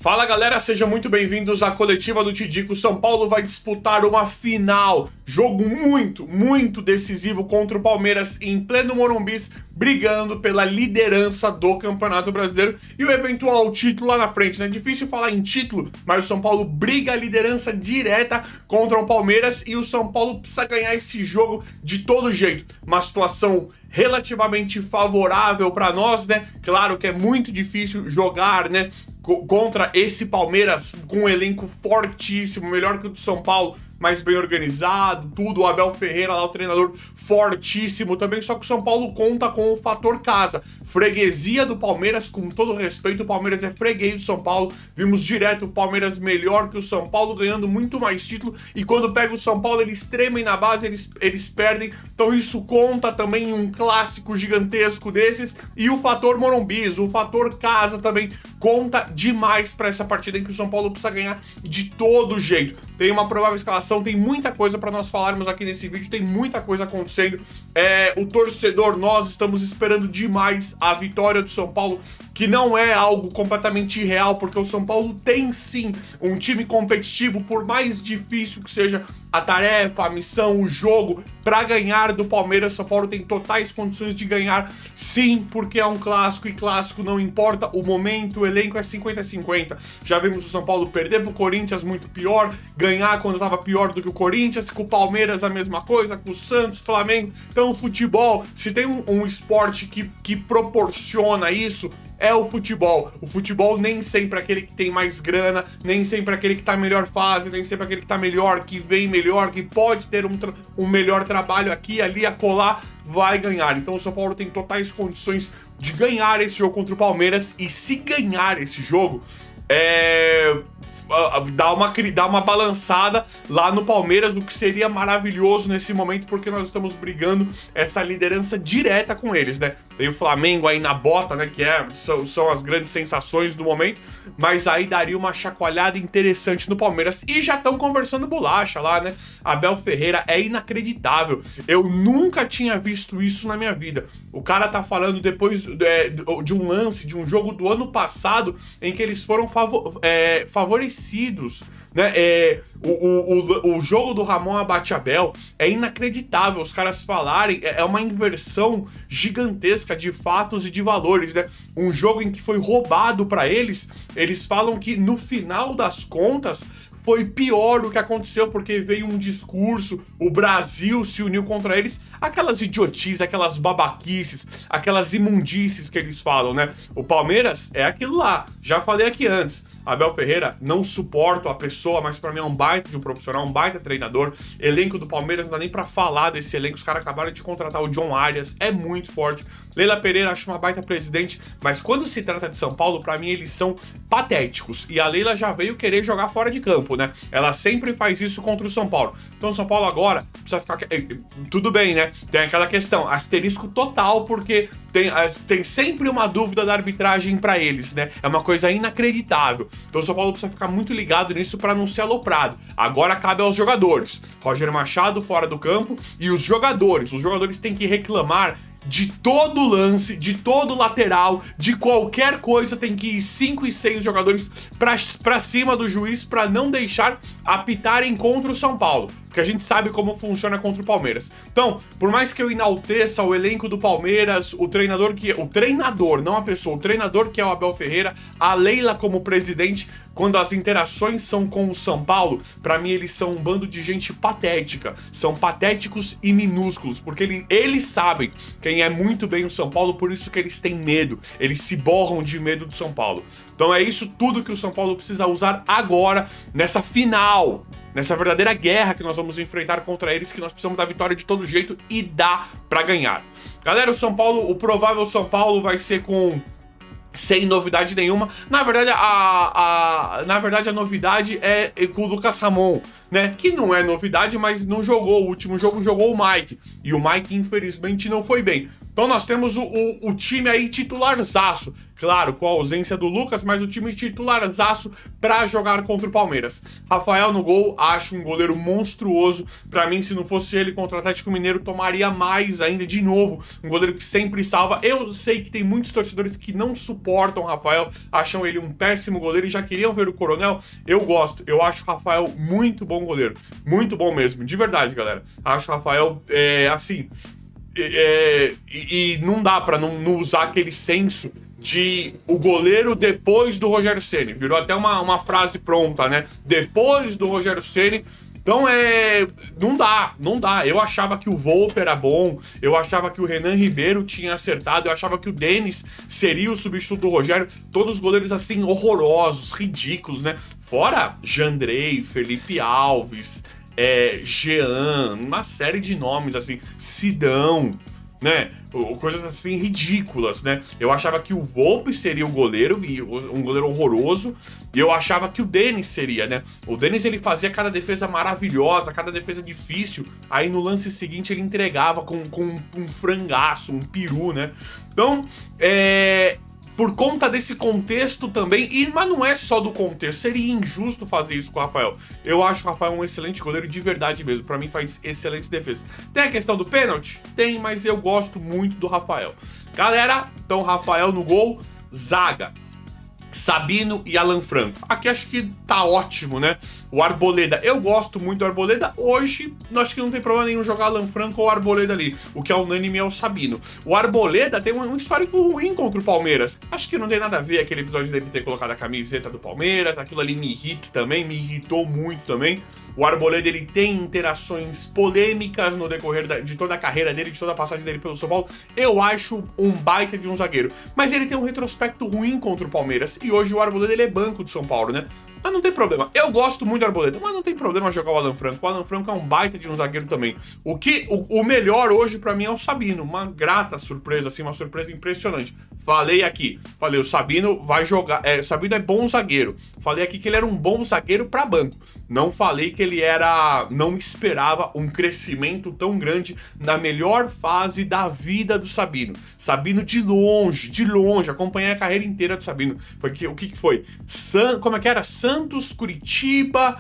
Fala galera, sejam muito bem-vindos à coletiva do Tidico. O São Paulo vai disputar uma final, jogo muito decisivo contra o Palmeiras em pleno Morumbi, brigando pela liderança do Campeonato Brasileiro e o eventual título lá na frente, né? Difícil falar em título, mas o São Paulo briga a liderança direta contra o Palmeiras e o São Paulo precisa ganhar esse jogo de todo jeito. Uma situação relativamente favorável para nós, né? Claro que é muito difícil jogar, né, contra esse Palmeiras com um elenco fortíssimo, melhor que o do São Paulo, mas bem organizado, tudo. O Abel Ferreira lá, o treinador fortíssimo também, só que o São Paulo conta com o fator casa. Freguesia do Palmeiras, com todo respeito, o Palmeiras é freguês do São Paulo. Vimos direto o Palmeiras melhor que o São Paulo, ganhando muito mais título, e quando pega o São Paulo, eles tremem na base, eles perdem. Então isso conta também em um clássico gigantesco desses, e o fator Morumbi, o fator casa também conta demais para essa partida em que o São Paulo precisa ganhar de todo jeito. Tem uma provável escalação, tem muita coisa para nós falarmos aqui nesse vídeo, tem muita coisa acontecendo. O torcedor, nós estamos esperando demais a vitória do São Paulo, que não é algo completamente irreal, porque o São Paulo tem sim um time competitivo, por mais difícil que seja a tarefa, a missão, o jogo, para ganhar do Palmeiras. São Paulo tem totais condições de ganhar, sim, porque é um clássico, e clássico não importa o momento, o elenco é 50-50. Já vimos o São Paulo perder pro Corinthians muito pior, ganhar quando tava pior do que o Corinthians, com o Palmeiras a mesma coisa, com o Santos, Flamengo. Então o futebol, se tem um esporte que proporciona isso, é o futebol. O futebol nem sempre é aquele que tem mais grana, nem sempre é aquele que tá em melhor fase, nem sempre é aquele que tá melhor, que vem melhor, que pode ter um melhor trabalho aqui, ali, acolá, vai ganhar. Então o São Paulo tem totais condições de ganhar esse jogo contra o Palmeiras, e se ganhar esse jogo, dá uma balançada lá no Palmeiras, o que seria maravilhoso nesse momento, porque nós estamos brigando essa liderança direta com eles, né? Tem o Flamengo aí na bota, né, que são as grandes sensações do momento, mas aí daria uma chacoalhada interessante no Palmeiras. E já estão conversando bolacha lá, né? Abel Ferreira é inacreditável. Eu nunca tinha visto isso na minha vida. O cara tá falando depois de um lance, de um jogo do ano passado, em que eles foram favorecidos, né? O jogo do Ramon abate Abel é inacreditável. Os caras falarem, é uma inversão gigantesca de fatos e de valores, né? Um jogo em que foi roubado pra eles falam que no final das contas foi pior o que aconteceu, porque veio um discurso, o Brasil se uniu contra eles, aquelas idiotices, aquelas babaquices, aquelas imundícies que eles falam, né? O Palmeiras é aquilo lá, já falei aqui antes. Abel Ferreira, não suporto a pessoa, mas pra mim é um baita de um profissional, um baita treinador. Elenco do Palmeiras, não dá nem pra falar desse elenco. Os caras acabaram de contratar o John Arias, é muito forte. Leila Pereira, acho uma baita presidente, mas quando se trata de São Paulo, pra mim eles são patéticos. E a Leila já veio querer jogar fora de campo, né? Ela sempre faz isso contra o São Paulo. Então o São Paulo agora precisa ficar... Tudo bem, né? Tem aquela questão, asterisco total, porque tem sempre uma dúvida da arbitragem pra eles, né? É uma coisa inacreditável. Então o São Paulo precisa ficar muito ligado nisso para não ser aloprado. Agora cabe aos jogadores. Roger Machado fora do campo, e os jogadores têm que reclamar de todo lance, de todo lateral, de qualquer coisa. Tem que ir 5 e 6 jogadores pra cima do juiz para não deixar apitarem contra o São Paulo, porque a gente sabe como funciona contra o Palmeiras. Então, por mais que eu enalteça o elenco do Palmeiras, o treinador, não a pessoa, o treinador que é o Abel Ferreira, a Leila como presidente, quando as interações são com o São Paulo, pra mim eles são um bando de gente patética, são patéticos e minúsculos, porque eles sabem quem é muito bem o São Paulo, por isso que eles têm medo, eles se borram de medo do São Paulo. Então é isso tudo que o São Paulo precisa usar agora, nessa final, nessa verdadeira guerra que nós vamos enfrentar contra eles, que nós precisamos da vitória de todo jeito, e dá pra ganhar. Galera, o provável São Paulo vai ser sem novidade nenhuma. Na verdade, a novidade é com o Lucas Ramon, né? Que não é novidade, mas não jogou. O último jogo jogou o Mike. E o Mike, infelizmente, não foi bem. Então nós temos o time aí titularzaço. Claro, com a ausência do Lucas, mas o time titularzaço pra jogar contra o Palmeiras. Rafael no gol, acho um goleiro monstruoso. Pra mim, se não fosse ele contra o Atlético Mineiro, tomaria mais ainda de novo. Um goleiro que sempre salva. Eu sei que tem muitos torcedores que não suportam o Rafael, acham ele um péssimo goleiro e já queriam ver o Coronel. Eu gosto, eu acho o Rafael muito bom goleiro. Muito bom mesmo, de verdade, galera. Acho o Rafael, assim... E não dá pra não usar aquele senso de o goleiro depois do Rogério Ceni. Virou até uma frase pronta, né? Depois do Rogério Ceni. Então não dá. Eu achava que o Volpe era bom, eu achava que o Renan Ribeiro tinha acertado, eu achava que o Denis seria o substituto do Rogério. Todos os goleiros assim, horrorosos, ridículos, né? Fora Jandrei, Felipe Alves, Jean, uma série de nomes assim, Sidão, né? Coisas assim ridículas, né? Eu achava que o Volpe seria o goleiro, um goleiro horroroso, e eu achava que o Denis seria, né? O Denis, ele fazia cada defesa maravilhosa, cada defesa difícil, aí no lance seguinte ele entregava com um frangaço, um peru, né? Então, por conta desse contexto também, mas não é só do contexto, seria injusto fazer isso com o Rafael. Eu acho o Rafael um excelente goleiro de verdade mesmo, pra mim faz excelentes defesas. Tem a questão do pênalti? Tem, mas eu gosto muito do Rafael. Galera, então Rafael no gol, zaga. Sabino e Alan Franco. Aqui acho que tá ótimo, né? O Arboleda, eu gosto muito do Arboleda. Hoje, acho que não tem problema nenhum jogar Alan Franco ou Arboleda ali. O que é unânime é o Sabino. O Arboleda tem um histórico ruim contra o Palmeiras. Acho que não tem nada a ver aquele episódio dele ter colocado a camiseta do Palmeiras. Aquilo ali me irrita também, me irritou muito também. O Arboleda, ele tem interações polêmicas no decorrer de toda a carreira dele, de toda a passagem dele pelo São Paulo. Eu acho um baita de um zagueiro. Mas ele tem um retrospecto ruim contra o Palmeiras. E hoje o Arboleda, ele é banco do São Paulo, né? Mas não tem problema. Eu gosto muito do Arboleda, mas não tem problema jogar o Alan Franco. O Alan Franco é um baita de um zagueiro também. O melhor hoje pra mim é o Sabino. Uma grata surpresa, assim, uma surpresa impressionante. Falei aqui, o Sabino vai jogar. Sabino é bom zagueiro. Falei aqui que ele era um bom zagueiro pra banco. Não falei que ele era. Não esperava um crescimento tão grande na melhor fase da vida do Sabino. Sabino de longe, acompanhei a carreira inteira do Sabino. O que foi? Como é que era? Santos, Curitiba,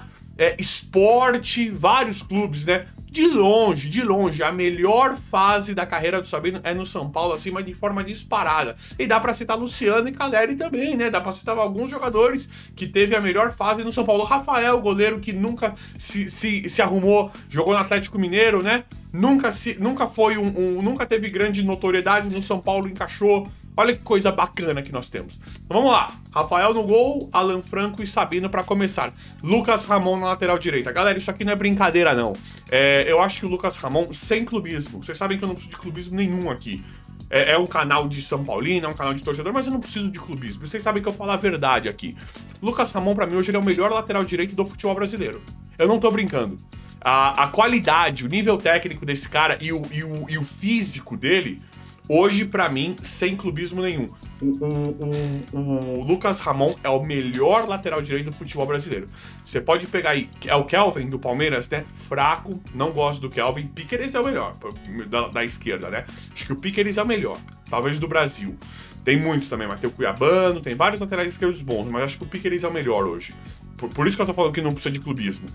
Sport, vários clubes, né? De longe, a melhor fase da carreira do Sabino é no São Paulo, assim, mas de forma disparada. E dá pra citar Luciano e Caleri também, né? Dá pra citar alguns jogadores que teve a melhor fase no São Paulo. Rafael, goleiro que nunca se arrumou, jogou no Atlético Mineiro, né? Nunca foi nunca teve grande notoriedade no São Paulo, encaixou. Olha que coisa bacana que nós temos. Então vamos lá. Rafael no gol, Alan Franco e Sabino pra começar. Lucas Ramon na lateral direita. Galera, isso aqui não é brincadeira, não. Eu acho que o Lucas Ramon, sem clubismo. Vocês sabem que eu não preciso de clubismo nenhum aqui. É um canal de São Paulino, é um canal de torcedor, mas eu não preciso de clubismo. Vocês sabem que eu falo a verdade aqui. Lucas Ramon, pra mim, hoje ele é o melhor lateral direito do futebol brasileiro. Eu não tô brincando. A qualidade, o nível técnico desse cara e o físico dele... Hoje, pra mim, sem clubismo nenhum, o Lucas Ramon é o melhor lateral direito do futebol brasileiro. Você pode pegar aí, é o Kelvin do Palmeiras, né? Fraco, não gosto do Kelvin. Piqueres é o melhor, da esquerda, né? Acho que o Piqueres é o melhor, talvez do Brasil. Tem muitos também, mas tem o Cuiabano, tem vários laterais esquerdos bons, mas acho que o Piqueres é o melhor hoje. Por isso que eu tô falando que não precisa de clubismo.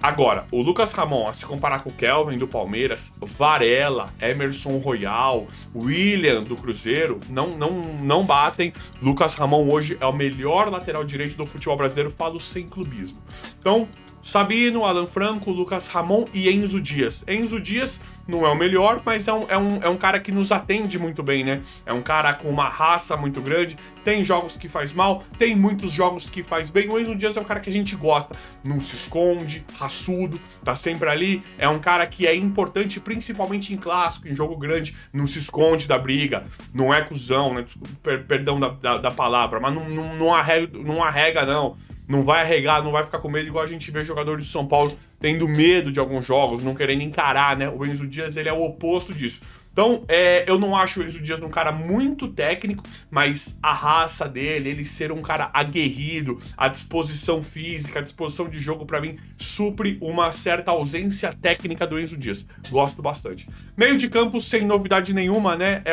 Agora, o Lucas Ramon, a se comparar com o Kelvin do Palmeiras, Varela, Emerson Royal, William do Cruzeiro, não batem. Lucas Ramon hoje é o melhor lateral direito do futebol brasileiro, falo sem clubismo. Então, Sabino, Alan Franco, Lucas Ramon e Enzo Dias. Enzo Dias não é o melhor, mas é um cara que nos atende muito bem, né? É um cara com uma raça muito grande, tem jogos que faz mal, tem muitos jogos que faz bem. O Enzo Dias é um cara que a gente gosta, não se esconde, raçudo, tá sempre ali. É um cara que é importante, principalmente em clássico, em jogo grande, não se esconde da briga, não é cuzão, né? Desculpa, perdão da palavra, mas não arrega, não. Não vai arregar, não vai ficar com medo, igual a gente vê jogadores de São Paulo tendo medo de alguns jogos, não querendo encarar, né? O Enzo Dias, ele é o oposto disso. Então, eu não acho o Enzo Dias um cara muito técnico, mas a raça dele, ele ser um cara aguerrido, a disposição física, a disposição de jogo, pra mim, supre uma certa ausência técnica do Enzo Dias. Gosto bastante. Meio de campo, sem novidade nenhuma, né?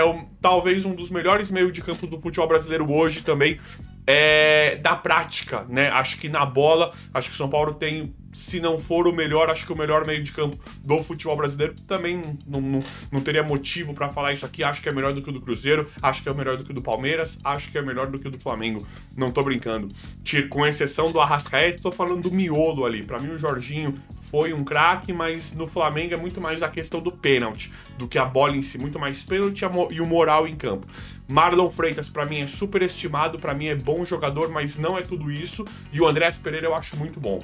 Talvez um dos melhores meio de campo do futebol brasileiro hoje também. Da prática, né? Acho que na bola, acho que o São Paulo tem, se não for o melhor, acho que o melhor meio de campo do futebol brasileiro. Também não teria motivo pra falar isso aqui. Acho que é melhor do que o do Cruzeiro, acho que é melhor do que o do Palmeiras, acho que é melhor do que o do Flamengo. Não tô brincando. Com exceção do Arrascaeta, tô falando do miolo ali. Pra mim, o Jorginho foi um craque, mas no Flamengo é muito mais a questão do pênalti do que a bola em si, muito mais pênalti e o moral em campo. Marlon Freitas, pra mim, é super estimado, pra mim é bom jogador, mas não é tudo isso. E o Andrés Pereira eu acho muito bom.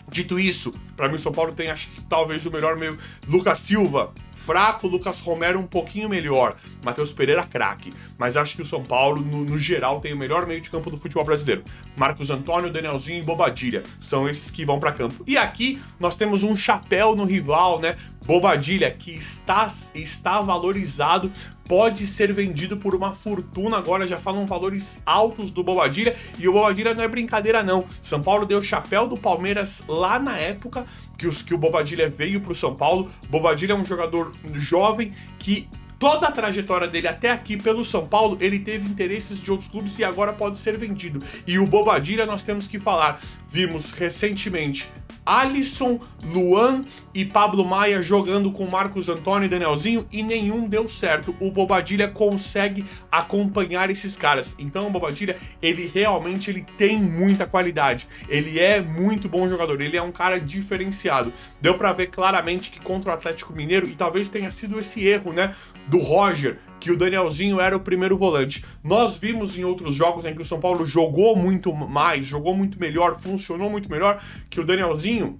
Dito isso, pra mim o São Paulo tem, acho que talvez o melhor meio. Lucas Silva, fraco, Lucas Romero um pouquinho melhor, Matheus Pereira craque, mas acho que o São Paulo, no geral, tem o melhor meio de campo do futebol brasileiro. Marcos Antônio, Danielzinho e Bobadilha, são esses que vão pra campo. E aqui nós temos um chapéu no rival, né? Bobadilha, que está valorizado, pode ser vendido por uma fortuna. Agora já falam valores altos do Bobadilha, e o Bobadilha não é brincadeira não. São Paulo deu o chapéu do Palmeiras lá na época que o Bobadilha veio pro São Paulo. Bobadilha é um jogador jovem que toda a trajetória dele até aqui pelo São Paulo, ele teve interesses de outros clubes e agora pode ser vendido. E o Bobadilha nós temos que falar. Vimos recentemente Alisson, Luan e Pablo Maia jogando com Marcos Antônio e Danielzinho e nenhum deu certo. O Bobadilha consegue acompanhar esses caras. Então o Bobadilha, ele realmente tem muita qualidade. Ele é muito bom jogador, ele é um cara diferenciado. Deu pra ver claramente que contra o Atlético Mineiro, e talvez tenha sido esse erro, né, do Roger, que o Danielzinho era o primeiro volante. Nós vimos em outros jogos em que o São Paulo jogou muito mais, jogou muito melhor, funcionou muito melhor, que o Danielzinho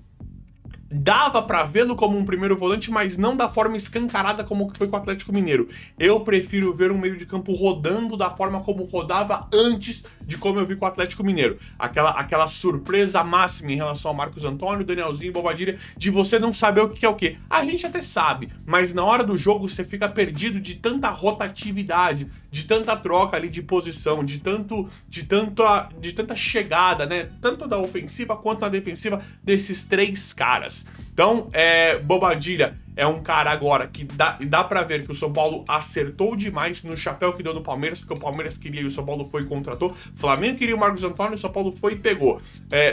dava pra vê-lo como um primeiro volante, mas não da forma escancarada como que foi com o Atlético Mineiro. Eu prefiro ver um meio de campo rodando da forma como rodava antes de como eu vi com o Atlético Mineiro. Aquela surpresa máxima em relação ao Marcos Antônio, Danielzinho e Bobadilha, de você não saber o que é o que. A gente até sabe, mas na hora do jogo você fica perdido de tanta rotatividade, de tanta troca ali de posição, de tanta chegada, né? Tanto da ofensiva quanto da defensiva desses três caras. Então, Bobadilha é um cara agora que dá pra ver que o São Paulo acertou demais no chapéu que deu no Palmeiras, porque o Palmeiras queria e o São Paulo foi e contratou. Flamengo queria o Marcos Antônio, o São Paulo foi e pegou.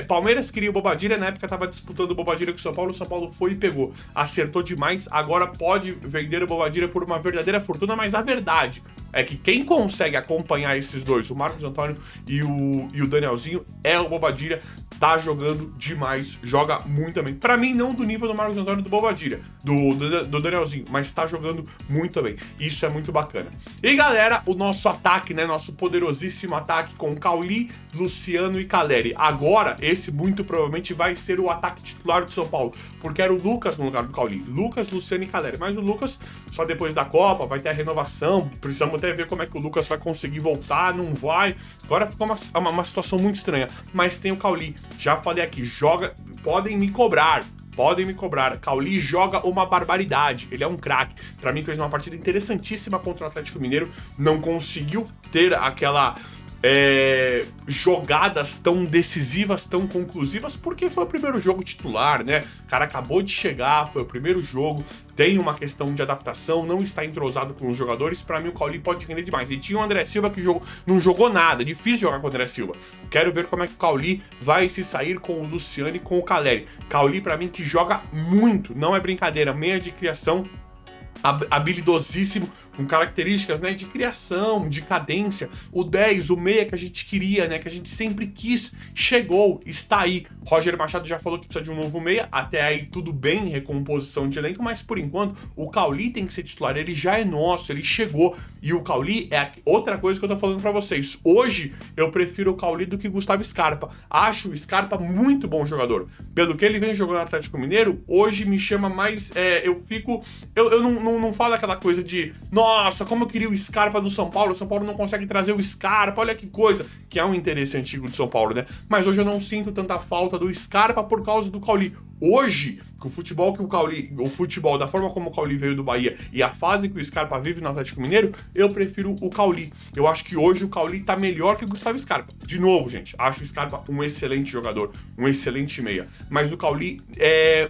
Palmeiras queria o Bobadilha, na época tava disputando o Bobadilha com o São Paulo foi e pegou. Acertou demais, agora pode vender o Bobadilha por uma verdadeira fortuna, mas a verdade é que quem consegue acompanhar esses dois, o Marcos Antônio e o Danielzinho, é o Bobadilha. Tá jogando demais, joga muito bem. Pra mim, não do nível do Marcos Antônio e do Bobadilha, do Danielzinho, mas tá jogando muito bem. Isso é muito bacana. E galera, o nosso ataque, né? Nosso poderosíssimo ataque com Cauli, Luciano e Caleri. Agora, esse muito provavelmente vai ser o ataque titular do São Paulo, porque era o Lucas no lugar do Cauli. Lucas, Luciano e Caleri. Mas o Lucas, só depois da Copa, vai ter a renovação. Precisamos até ver como é que o Lucas vai conseguir voltar, não vai. Agora ficou uma situação muito estranha. Mas tem o Cauli. Já falei aqui, podem me cobrar. Cauli joga uma barbaridade. Ele é um craque. Pra mim fez uma partida interessantíssima contra o Atlético Mineiro. Não conseguiu ter aquela jogadas tão decisivas, tão conclusivas, porque foi o primeiro jogo titular, né? O cara acabou de chegar, foi o primeiro jogo, tem uma questão de adaptação, não está entrosado com os jogadores. Pra mim o Cauli pode render demais. E tinha o André Silva que não jogou nada, difícil jogar com o André Silva. Quero ver como é que o Cauli vai se sair com o Luciano e com o Caleri. Cauli pra mim que joga muito, não é brincadeira, meia de criação, habilidosíssimo, com características, né, de criação, de cadência. O 10, o meia que a gente queria, né, que a gente sempre quis, chegou, está aí. Roger Machado já falou que precisa de um novo meia, até aí tudo bem, recomposição de elenco, mas por enquanto o Cauli tem que ser titular, ele já é nosso, ele chegou. E o Cauli é outra coisa que eu tô falando pra vocês. Hoje eu prefiro o Cauli do que o Gustavo Scarpa. Acho o Scarpa muito bom jogador. Pelo que ele vem jogando no Atlético Mineiro, hoje me chama mais, eu não falo aquela coisa de, nossa, como eu queria o Scarpa do São Paulo não consegue trazer o Scarpa, olha que coisa, que é um interesse antigo do São Paulo, né? Mas hoje eu não sinto tanta falta do Scarpa por causa do Cauli. Hoje, com o futebol que o Cauli, o futebol da forma como o Cauli veio do Bahia e a fase que o Scarpa vive no Atlético Mineiro, eu prefiro o Cauli. Eu acho que hoje o Cauli tá melhor que o Gustavo Scarpa. De novo, gente, acho o Scarpa um excelente jogador, um excelente meia, mas o Cauli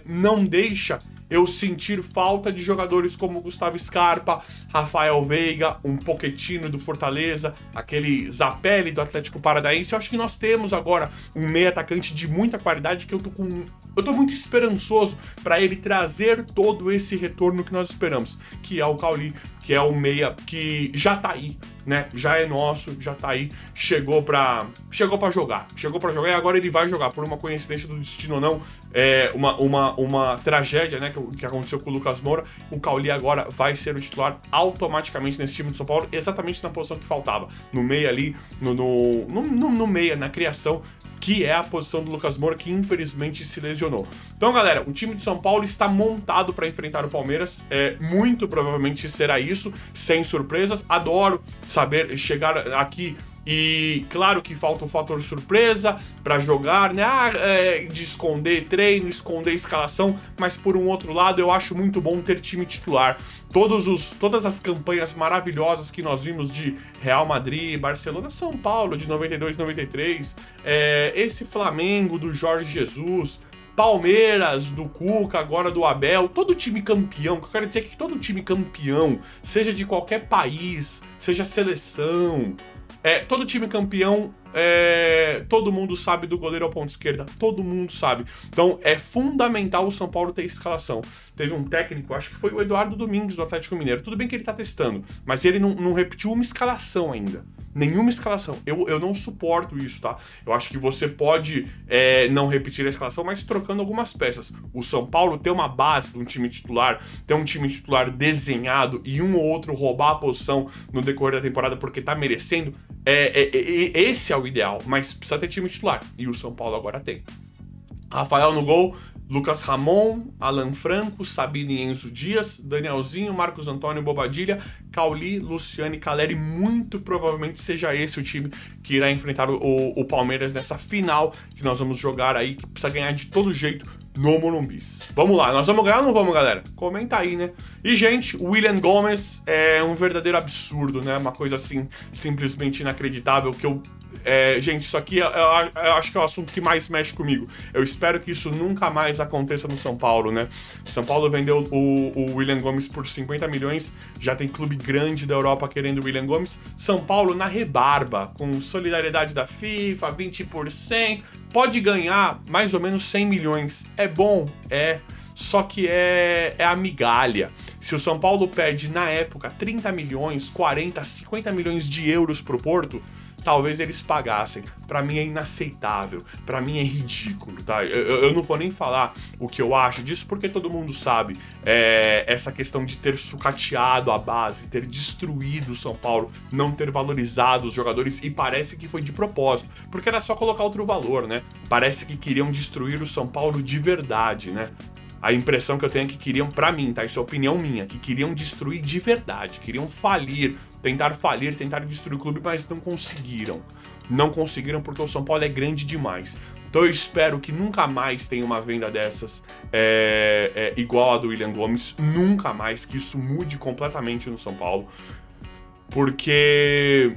não deixa eu sentir falta de jogadores como Gustavo Scarpa, Rafael Veiga, um Pochettino do Fortaleza, aquele Zapelli do Atlético Paranaense. Eu acho que nós temos agora um meia atacante de muita qualidade que eu tô muito esperançoso para ele trazer todo esse retorno que nós esperamos, que é o Cauli, que é o meia que já tá aí, né? Já é nosso, já tá aí, chegou pra jogar e agora ele vai jogar, por uma coincidência do destino ou não, uma tragédia, né, que aconteceu com o Lucas Moura. O Cauli agora vai ser o titular automaticamente nesse time do São Paulo, exatamente na posição que faltava, no meio ali, no meio, na criação, que é a posição do Lucas Moura, que infelizmente se lesionou. Então, galera, o time de São Paulo está montado para enfrentar o Palmeiras, muito provavelmente será isso, sem surpresas. Adoro saber chegar aqui e claro que falta o fator surpresa para jogar, né? De esconder treino, esconder escalação, mas por um outro lado eu acho muito bom ter time titular. Todas as campanhas maravilhosas que nós vimos de Real Madrid, Barcelona, São Paulo de 92, 93, esse Flamengo do Jorge Jesus, Palmeiras, do Cuca, agora do Abel, todo time campeão, que eu quero dizer que todo time campeão, seja de qualquer país, seja seleção, todo time campeão, todo mundo sabe do goleiro ao ponto esquerda, todo mundo sabe. Então é fundamental o São Paulo ter escalação. Teve um técnico, acho que foi o Eduardo Domingues do Atlético Mineiro, tudo bem que ele tá testando, mas ele não repetiu uma escalação ainda. Nenhuma escalação. Eu não suporto isso, tá? Eu acho que você pode não repetir a escalação, mas trocando algumas peças. O São Paulo tem uma base de um time titular, tem um time titular desenhado e um ou outro roubar a posição no decorrer da temporada porque tá merecendo. Esse é o ideal, mas precisa ter time titular. E o São Paulo agora tem. Rafael no gol, Lucas Ramon, Alan Franco, Sabino e Enzo Dias, Danielzinho, Marcos Antônio, Bobadilha, Cauli, Luciano e Caleri. Muito provavelmente seja esse o time que irá enfrentar o Palmeiras nessa final que nós vamos jogar aí, que precisa ganhar de todo jeito no Morumbi. Vamos lá, nós vamos ganhar ou não vamos, galera? Comenta aí, né? E, gente, o William Gomes é um verdadeiro absurdo, né? Uma coisa assim, simplesmente inacreditável, que gente, isso aqui eu acho que é o assunto que mais mexe comigo. Eu espero que isso nunca mais aconteça no São Paulo, né? São Paulo vendeu o William Gomes por 50 milhões, já tem clube grande da Europa querendo o William Gomes. São Paulo na rebarba, com solidariedade da FIFA, 20%, pode ganhar mais ou menos 100 milhões. É bom? Só que é a migalha. Se o São Paulo pede, na época, 30 milhões, 40, 50 milhões de euros pro Porto, talvez eles pagassem. Pra mim é inaceitável, pra mim é ridículo, tá? Eu não vou nem falar o que eu acho disso, porque todo mundo sabe essa questão de ter sucateado a base, ter destruído o São Paulo, não ter valorizado os jogadores, e parece que foi de propósito, porque era só colocar outro valor, né? Parece que queriam destruir o São Paulo de verdade, né? A impressão que eu tenho é que queriam, pra mim, tá? Isso é opinião minha, que queriam destruir de verdade, queriam tentar destruir o clube, mas não conseguiram. Não conseguiram porque o São Paulo é grande demais. Então eu espero que nunca mais tenha uma venda dessas igual a do William Gomes, nunca mais, que isso mude completamente no São Paulo, porque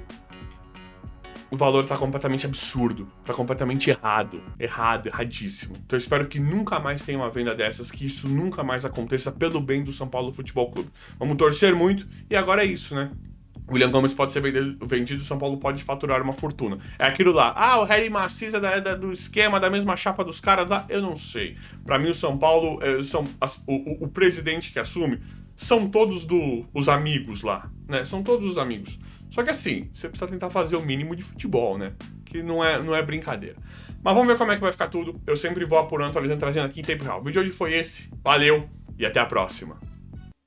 o valor tá completamente absurdo, tá completamente erradíssimo. Então eu espero que nunca mais tenha uma venda dessas, que isso nunca mais aconteça pelo bem do São Paulo Futebol Clube. Vamos torcer muito, e agora é isso, né? O William Gomes pode ser vendido, o São Paulo pode faturar uma fortuna. É aquilo lá, o Harry Macias do esquema, da mesma chapa dos caras lá, eu não sei. Pra mim o São Paulo, o presidente que assume, são todos os amigos lá, né? São todos os amigos. Só que assim, você precisa tentar fazer o mínimo de futebol, né? Que não é brincadeira. Mas vamos ver como é que vai ficar tudo. Eu sempre vou apurando, atualizando, trazendo aqui em tempo real. O vídeo de hoje foi esse. Valeu e até a próxima.